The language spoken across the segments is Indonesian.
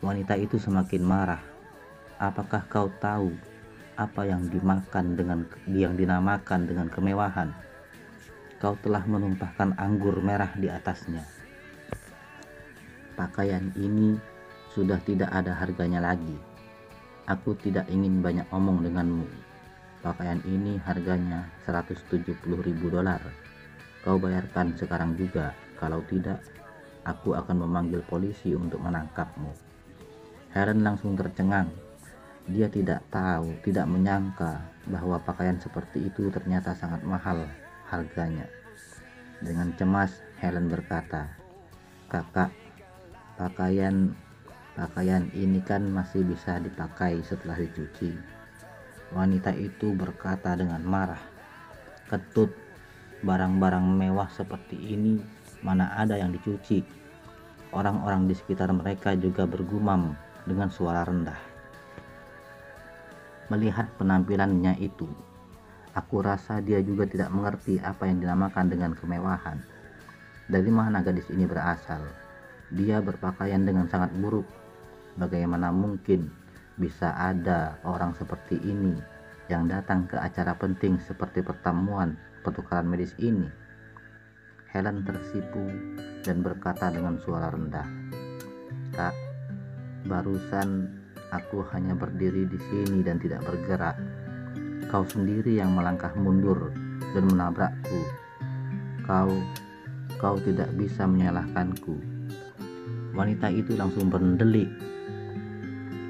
Wanita itu semakin marah. Apakah kau tahu apa yang dinamakan dengan kemewahan? Kau telah menumpahkan anggur merah di atasnya. Pakaian ini sudah tidak ada harganya lagi. Aku tidak ingin banyak omong denganmu. Pakaian ini harganya $170.000. Kau bayarkan sekarang juga. Kalau tidak, aku akan memanggil polisi untuk menangkapmu. Helen langsung tercengang. Dia tidak menyangka bahwa pakaian seperti itu ternyata sangat mahal harganya. Dengan cemas, Helen berkata, "Kakak, pakaian ini kan masih bisa dipakai setelah dicuci." Wanita itu berkata dengan marah, "Ketut, barang-barang mewah seperti ini mana ada yang dicuci?" Orang-orang di sekitar mereka juga bergumam dengan suara rendah. Melihat penampilannya itu, aku rasa dia juga tidak mengerti apa yang dinamakan dengan kemewahan. Dari mana gadis ini berasal? Dia berpakaian dengan sangat buruk. Bagaimana mungkin bisa ada orang seperti ini yang datang ke acara penting seperti pertemuan pertukaran medis ini? Helen tersipu dan berkata dengan suara rendah, "Kak, barusan aku hanya berdiri di sini dan tidak bergerak. Kau sendiri yang melangkah mundur dan menabrakku. Kau tidak bisa menyalahkanku." Wanita itu langsung berdelik.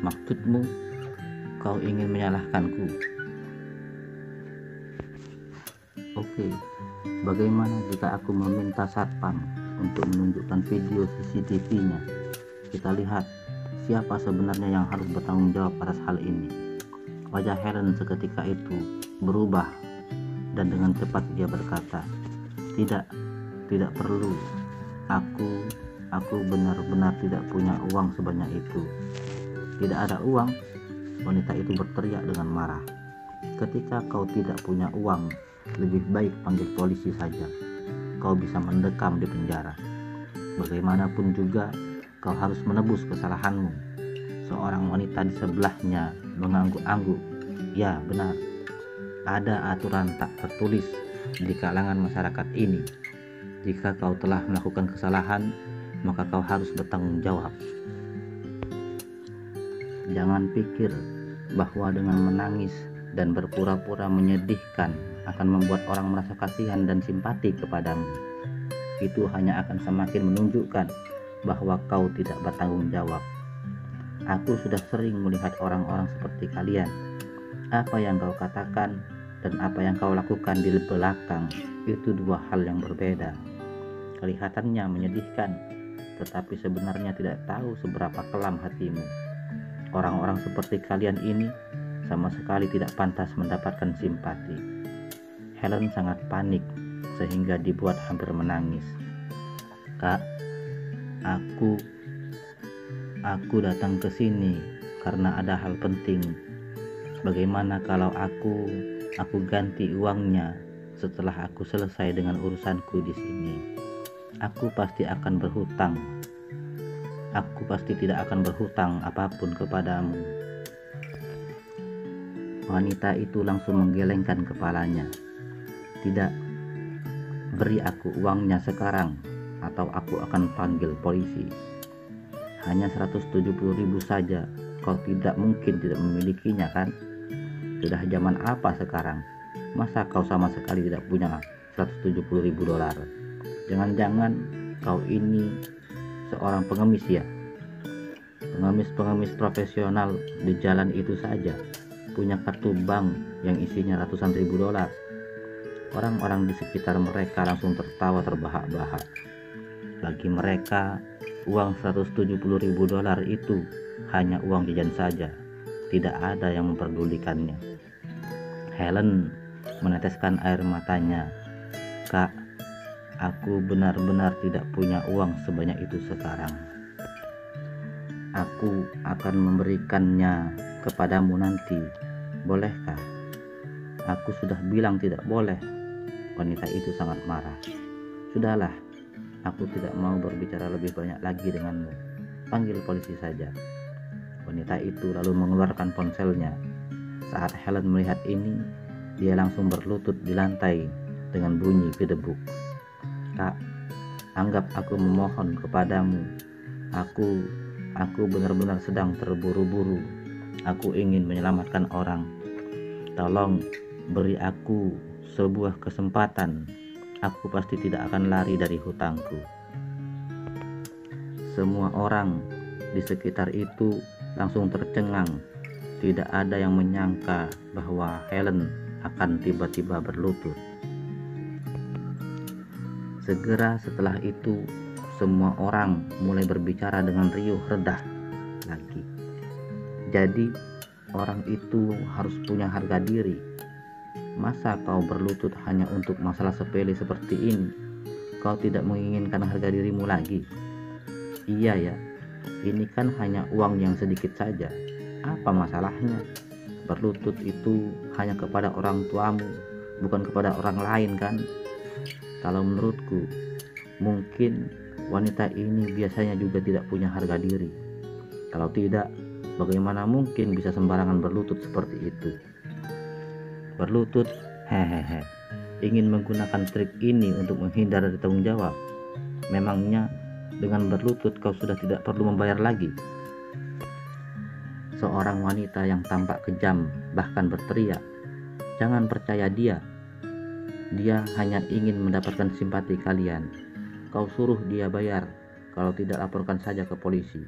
"Maksudmu, kau ingin menyalahkanku? Oke, bagaimana jika aku meminta satpam untuk menunjukkan video CCTV-nya? Kita lihat siapa sebenarnya yang harus bertanggung jawab atas hal ini." Wajah Helen seketika itu berubah dan dengan cepat dia berkata, Tidak perlu. Aku benar-benar tidak punya uang sebanyak itu." "Tidak ada uang?" Wanita itu berteriak dengan marah. "Ketika kau tidak punya uang, lebih baik panggil polisi saja. Kau bisa mendekam di penjara. Bagaimanapun juga, kau harus menebus kesalahanmu." Seorang wanita di sebelahnya mengangguk-angguk. "Ya, benar. Ada aturan tak tertulis di kalangan masyarakat ini. Jika kau telah melakukan kesalahan, maka kau harus bertanggung jawab. Jangan pikir bahwa dengan menangis dan berpura-pura menyedihkan akan membuat orang merasa kasihan dan simpati kepadamu. Itu hanya akan semakin menunjukkan bahwa kau tidak bertanggung jawab. Aku sudah sering melihat orang-orang seperti kalian. Apa yang kau katakan dan apa yang kau lakukan di belakang itu dua hal yang berbeda. Kelihatannya menyedihkan, tetapi sebenarnya tidak tahu seberapa kelam hatimu. Orang-orang seperti kalian ini sama sekali tidak pantas mendapatkan simpati." Helen sangat panik sehingga dibuat hampir menangis. "Kak, aku datang ke sini karena ada hal penting. Bagaimana kalau aku ganti uangnya setelah aku selesai dengan urusanku di sini? Aku pasti tidak akan berhutang apapun kepadamu." Wanita itu langsung menggelengkan kepalanya. "Tidak, beri aku uangnya sekarang atau aku akan panggil polisi. Hanya 170.000 saja. Kau tidak mungkin tidak memilikinya, kan? Sudah zaman apa sekarang? Masa kau sama sekali tidak punya $170.000? Jangan-jangan kau ini seorang pengemis ya? Pengemis profesional di jalan itu saja punya kartu bank yang isinya ratusan ribu dolar." Orang-orang di sekitar mereka langsung tertawa terbahak-bahak. Bagi mereka, uang $170.000 itu hanya uang jajan saja. Tidak ada yang memperdulikannya. Helen meneteskan air matanya. "Kak, aku benar-benar tidak punya uang sebanyak itu sekarang. Aku akan memberikannya kepadamu nanti. Bolehkah?" "Aku sudah bilang tidak boleh." Wanita itu sangat marah. "Sudahlah, aku tidak mau berbicara lebih banyak lagi denganmu. Panggil polisi saja." Wanita itu lalu mengeluarkan ponselnya. Saat Helen melihat ini, dia langsung berlutut di lantai dengan bunyi gedebuk. "Kak, anggap aku memohon kepadamu. Aku benar-benar sedang terburu-buru. Aku ingin menyelamatkan orang. Tolong beri aku sebuah kesempatan. Aku pasti tidak akan lari dari hutangku." Semua orang di sekitar itu langsung tercengang. Tidak ada yang menyangka bahwa Helen akan tiba-tiba berlutut. Segera setelah itu, semua orang mulai berbicara dengan riuh redah lagi. Jadi, orang itu harus punya harga diri. Masa kau berlutut hanya untuk masalah sepele seperti ini? Kau tidak menginginkan harga dirimu lagi? Iya ya, ini kan hanya uang yang sedikit saja. Apa masalahnya? Berlutut itu hanya kepada orang tuamu, bukan kepada orang lain kan? Kalau menurutku, mungkin wanita ini biasanya juga tidak punya harga diri. Kalau tidak, bagaimana mungkin bisa sembarangan berlutut seperti itu? Berlutut, hehehe. Ingin menggunakan trik ini untuk menghindar dari tanggung jawab. Memangnya dengan berlutut kau sudah tidak perlu membayar lagi? Seorang wanita yang tampak kejam bahkan berteriak, "Jangan percaya dia. Dia hanya ingin mendapatkan simpati kalian. Kau suruh dia bayar. Kalau tidak, laporkan saja ke polisi.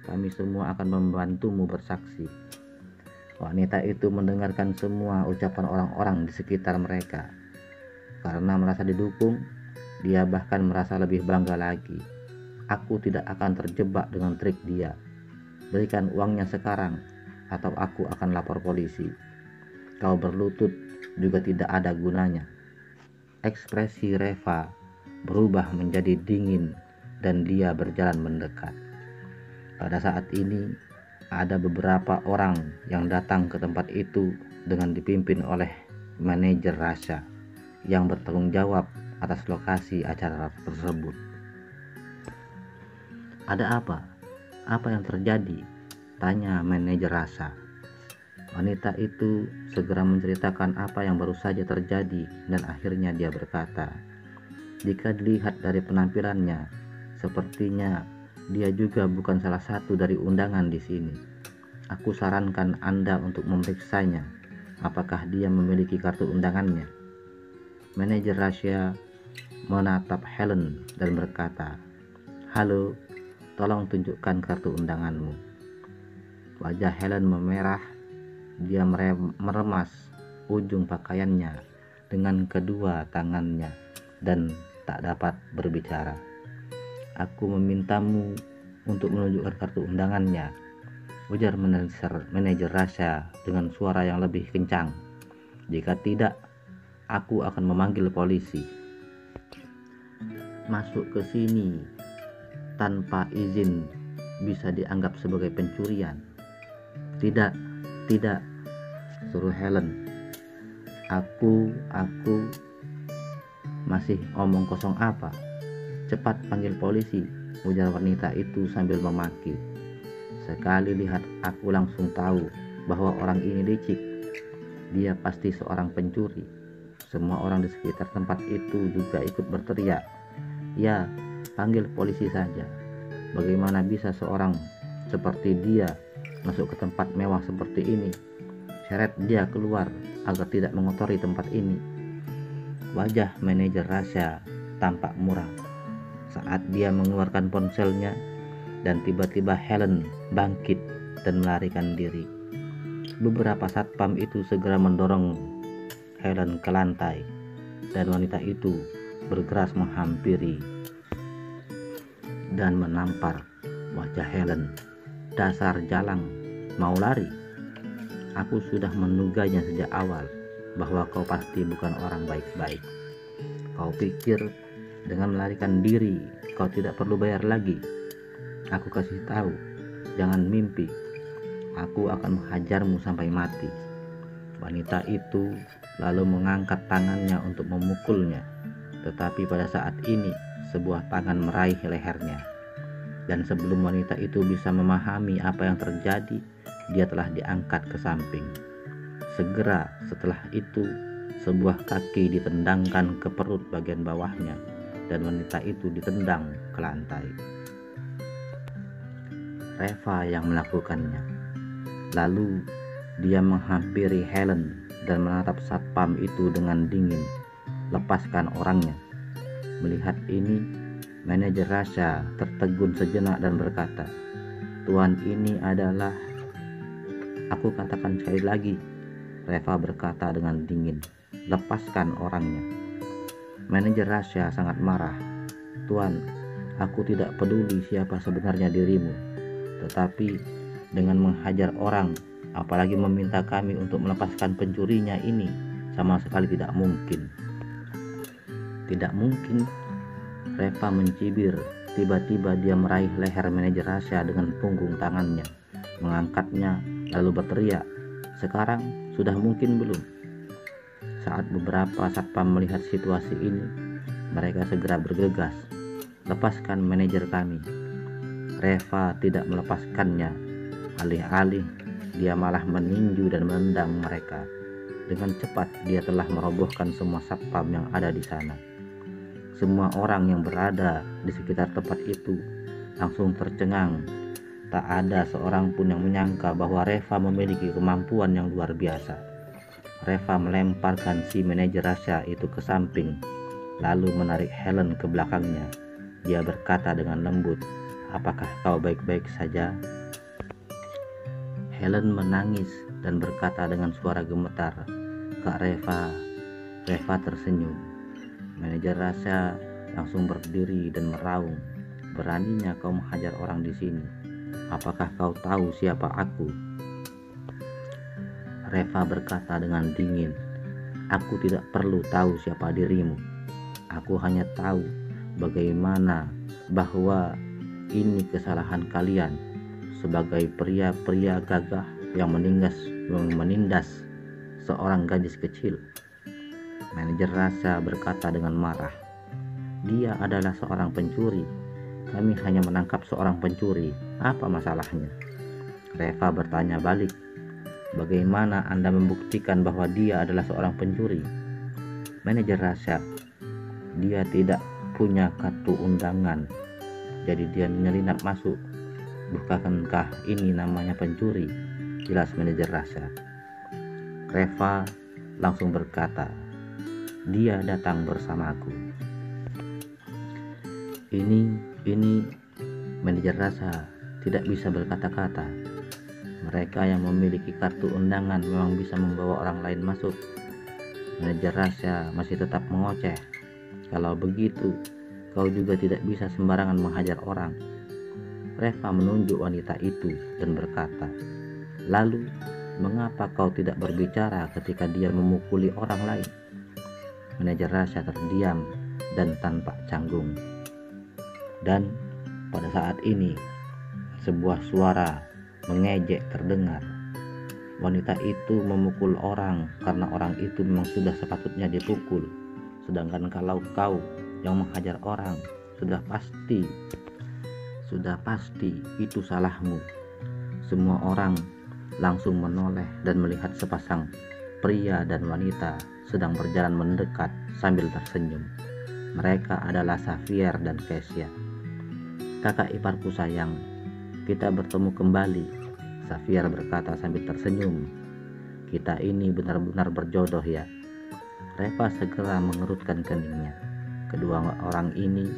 Kami semua akan membantumu bersaksi." Wanita itu mendengarkan semua ucapan orang-orang di sekitar mereka. Karena merasa didukung, dia bahkan merasa lebih bangga lagi. "Aku tidak akan terjebak dengan trik dia. Berikan uangnya sekarang, atau aku akan lapor polisi. Kau berlutut juga tidak ada gunanya." Ekspresi Reva berubah menjadi dingin dan dia berjalan mendekat. Pada saat ini, ada beberapa orang yang datang ke tempat itu dengan dipimpin oleh manajer Rasha yang bertanggung jawab atas lokasi acara tersebut. "Ada apa? Apa yang terjadi?" tanya manajer Rasha. Wanita itu segera menceritakan apa yang baru saja terjadi dan akhirnya dia berkata, "Jika dilihat dari penampilannya, sepertinya dia juga bukan salah satu dari undangan di sini. Aku sarankan Anda untuk memeriksanya. Apakah dia memiliki kartu undangannya?" Manajer Rasha menatap Helen dan berkata, "Halo, tolong tunjukkan kartu undanganmu." Wajah Helen memerah. Dia meremas ujung pakaiannya dengan kedua tangannya dan tak dapat berbicara. "Aku memintamu untuk menunjukkan kartu undangannya," ujar manajer Rasha dengan suara yang lebih kencang. "Jika tidak, aku akan memanggil polisi." "Masuk ke sini tanpa izin bisa dianggap sebagai pencurian." Tidak, suruh Helen. Aku masih omong kosong apa? Cepat panggil polisi," ujar wanita itu sambil memaki. "Sekali lihat aku langsung tahu bahwa orang ini licik. Dia pasti seorang pencuri." Semua orang di sekitar tempat itu juga ikut berteriak, "Ya, panggil polisi saja. Bagaimana bisa seorang seperti dia masuk ke tempat mewah seperti ini? Seret dia keluar agar tidak mengotori tempat ini." Wajah manajer Rasha tampak muram saat dia mengeluarkan ponselnya dan tiba-tiba Helen bangkit dan melarikan diri. Beberapa satpam itu segera mendorong Helen ke lantai dan wanita itu bergegas menghampiri dan menampar wajah Helen. "Dasar jalang, mau lari? Aku sudah menduganya sejak awal bahwa kau pasti bukan orang baik-baik. Kau pikir dengan melarikan diri kau tidak perlu bayar lagi? Aku kasih tahu, jangan mimpi. Aku akan menghajarmu sampai mati." Wanita itu lalu mengangkat tangannya untuk memukulnya, tetapi pada saat ini sebuah tangan meraih lehernya. Dan sebelum wanita itu bisa memahami apa yang terjadi, dia telah diangkat ke samping. Segera setelah itu, sebuah kaki ditendangkan ke perut bagian bawahnya, dan wanita itu ditendang ke lantai. Reva yang melakukannya. Lalu dia menghampiri Helen dan menatap satpam itu dengan dingin. "Lepaskan orangnya." Melihat ini, manajer Rasha tertegun sejenak dan berkata, "Tuan, ini adalah..." "Aku katakan sekali lagi," Reva berkata dengan dingin, "lepaskan orangnya." Manajer Rasha sangat marah. "Tuan, aku tidak peduli siapa sebenarnya dirimu, tetapi dengan menghajar orang, apalagi meminta kami untuk melepaskan pencurinya, ini sama sekali tidak mungkin." "Tidak mungkin?" Reva mencibir. Tiba-tiba dia meraih leher manajer Rasha dengan punggung tangannya, mengangkatnya lalu berteriak, "Sekarang sudah mungkin belum?" Saat beberapa satpam melihat situasi ini, mereka segera bergegas, "Lepaskan manajer kami." Reva tidak melepaskannya. Alih-alih, dia malah meninju dan menendang mereka. Dengan cepat dia telah merobohkan semua satpam yang ada di sana. Semua orang yang berada di sekitar tempat itu langsung tercengang. Tak ada seorang pun yang menyangka bahwa Reva memiliki kemampuan yang luar biasa. Reva melemparkan si manajer Rasha itu ke samping, lalu menarik Helen ke belakangnya. Dia berkata dengan lembut, "Apakah kau baik-baik saja?" Helen menangis dan berkata dengan suara gemetar, "Kak Reva." Reva tersenyum. Manajer Rasha langsung berdiri dan meraung, "Beraninya kau menghajar orang di sini. Apakah kau tahu siapa aku?" Reva berkata dengan dingin, "Aku tidak perlu tahu siapa dirimu. Aku hanya tahu bagaimana bahwa ini kesalahan kalian sebagai pria-pria gagah yang menindas seorang gadis kecil." Manajer Rasha berkata dengan marah, "Dia adalah seorang pencuri. Kami hanya menangkap seorang pencuri. Apa masalahnya?" Reva bertanya balik, "Bagaimana Anda membuktikan bahwa dia adalah seorang pencuri?" Manajer Rasha, "Dia tidak punya kartu undangan, jadi dia menyelinap masuk. Bukankah ini namanya pencuri?" jelas manajer Rasha. Reva langsung berkata, "Dia datang bersamaku." Ini manajer Rasha tidak bisa berkata-kata. Mereka yang memiliki kartu undangan memang bisa membawa orang lain masuk. Manajer Rasha masih tetap mengoceh. "Kalau begitu, kau juga tidak bisa sembarangan menghajar orang." Reva menunjuk wanita itu dan berkata, "Lalu, mengapa kau tidak berbicara ketika dia memukuli orang lain?" Manajer Rasha terdiam dan tanpa canggung. Dan pada saat ini, sebuah suara mengejek terdengar. Wanita itu memukul orang karena orang itu memang sudah sepatutnya dipukul. Sedangkan kalau kau yang menghajar orang, sudah pasti itu salahmu. Semua orang langsung menoleh dan melihat sepasang pria dan wanita sedang berjalan mendekat sambil tersenyum. Mereka adalah Xavier dan Kesia. "Kakak iparku sayang, kita bertemu kembali," Xavier berkata sambil tersenyum. "Kita ini benar-benar berjodoh ya." Reva segera mengerutkan keningnya. Kedua orang ini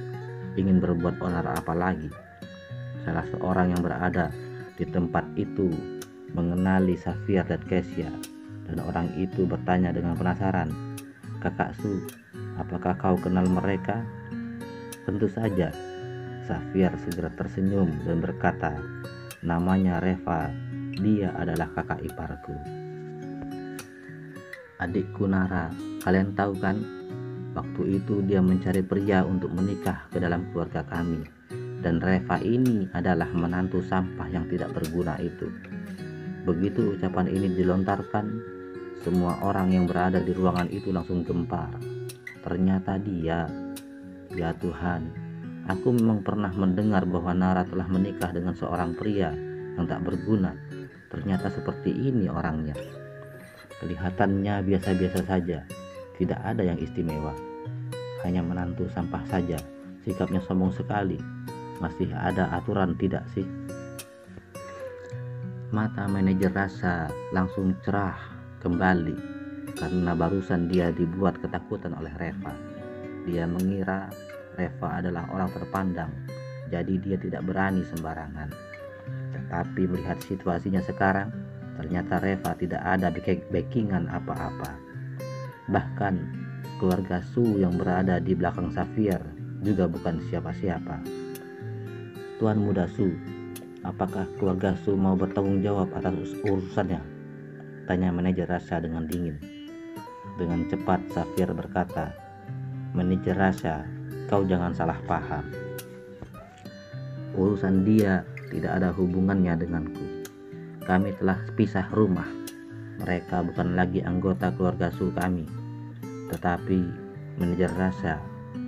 ingin berbuat onar apa lagi? Salah seorang yang berada di tempat itu mengenali Xavier dan Kesia, dan orang itu bertanya dengan penasaran, "Kakak Su, apakah kau kenal mereka?" "Tentu saja." Xavier segera tersenyum dan berkata, "Namanya Reva, dia adalah kakak iparku." "Adikku Nara, kalian tahu kan? Waktu itu dia mencari pria untuk menikah ke dalam keluarga kami. Dan Reva ini adalah menantu sampah yang tidak berguna itu." Begitu ucapan ini dilontarkan, semua orang yang berada di ruangan itu langsung gempar. Ternyata dia, ya Tuhan, Aku memang pernah mendengar bahwa Nara telah menikah dengan seorang pria yang tak berguna. Ternyata seperti ini orangnya. Kelihatannya biasa-biasa saja, tidak ada yang istimewa. Hanya menantu sampah saja, sikapnya sombong sekali. Masih ada aturan tidak sih? Mata manajer Rasha langsung cerah kembali karena barusan dia dibuat ketakutan oleh Reva. Dia mengira Reva adalah orang terpandang, jadi dia tidak berani sembarangan. Tetapi melihat situasinya sekarang, ternyata Reva tidak ada backingan apa-apa. Bahkan keluarga Su yang berada di belakang Xavier juga bukan siapa-siapa. Tuan Muda Su, apakah keluarga Su mau bertanggung jawab atas urusannya? Tanya manajer Rasha dengan dingin. Dengan cepat Xavier berkata, "Manajer Rasha, kau jangan salah paham. Urusan dia tidak ada hubungannya denganku. Kami telah pisah rumah. Mereka bukan lagi anggota keluarga Su kami. Tetapi manajer Rasha,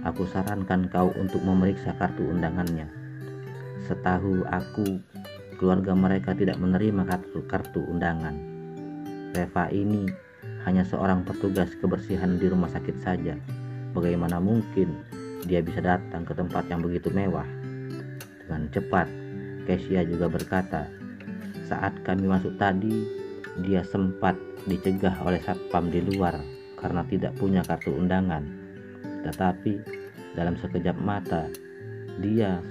aku sarankan kau untuk memeriksa kartu undangannya. Setahu aku, keluarga mereka tidak menerima kartu undangan. Reva ini hanya seorang petugas kebersihan di rumah sakit saja. Bagaimana mungkin dia bisa datang ke tempat yang begitu mewah?" Dengan cepat, Kesia juga berkata, "Saat kami masuk tadi, dia sempat dicegah oleh satpam di luar karena tidak punya kartu undangan. Tetapi dalam sekejap mata, dia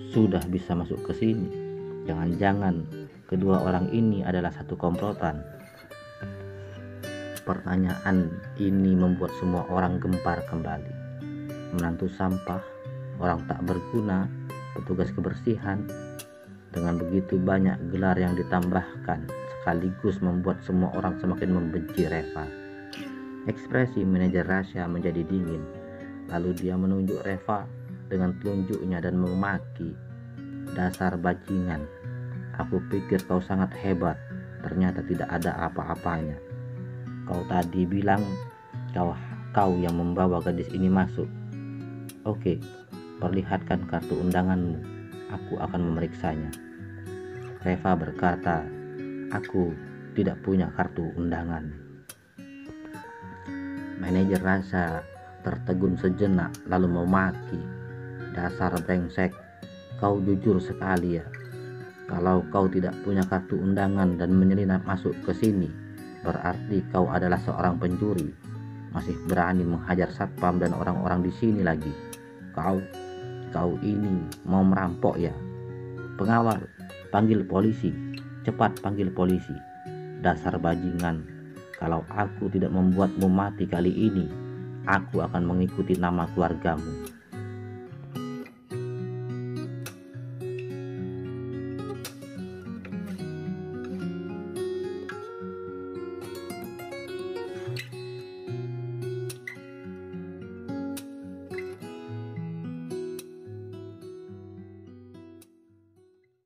sudah bisa masuk ke sini. Jangan-jangan kedua orang ini adalah satu komplotan." Pertanyaan ini membuat semua orang gempar kembali. Menantu sampah, orang tak berguna, petugas kebersihan. Dengan begitu banyak gelar yang ditambahkan, sekaligus membuat semua orang semakin membenci Reva. Ekspresi manajer Rasha menjadi dingin. Lalu dia menunjuk Reva dengan telunjuknya dan memaki, "Dasar bajingan, aku pikir kau sangat hebat, ternyata tidak ada apa-apanya. Kau tadi bilang kau yang membawa gadis ini masuk. Oke, perlihatkan kartu undanganmu, aku akan memeriksanya." Reva berkata, "Aku tidak punya kartu undangan." Manajer Rasha tertegun sejenak lalu memaki, "Dasar brengsek, kau jujur sekali ya. Kalau kau tidak punya kartu undangan dan menyelinap masuk ke sini, berarti kau adalah seorang pencuri. Masih berani menghajar satpam dan orang-orang di sini lagi. Kau ini mau merampok ya? Pengawal, panggil polisi. Cepat panggil polisi. Dasar bajingan, kalau aku tidak membuatmu mati kali ini, aku akan mengikuti nama keluargamu."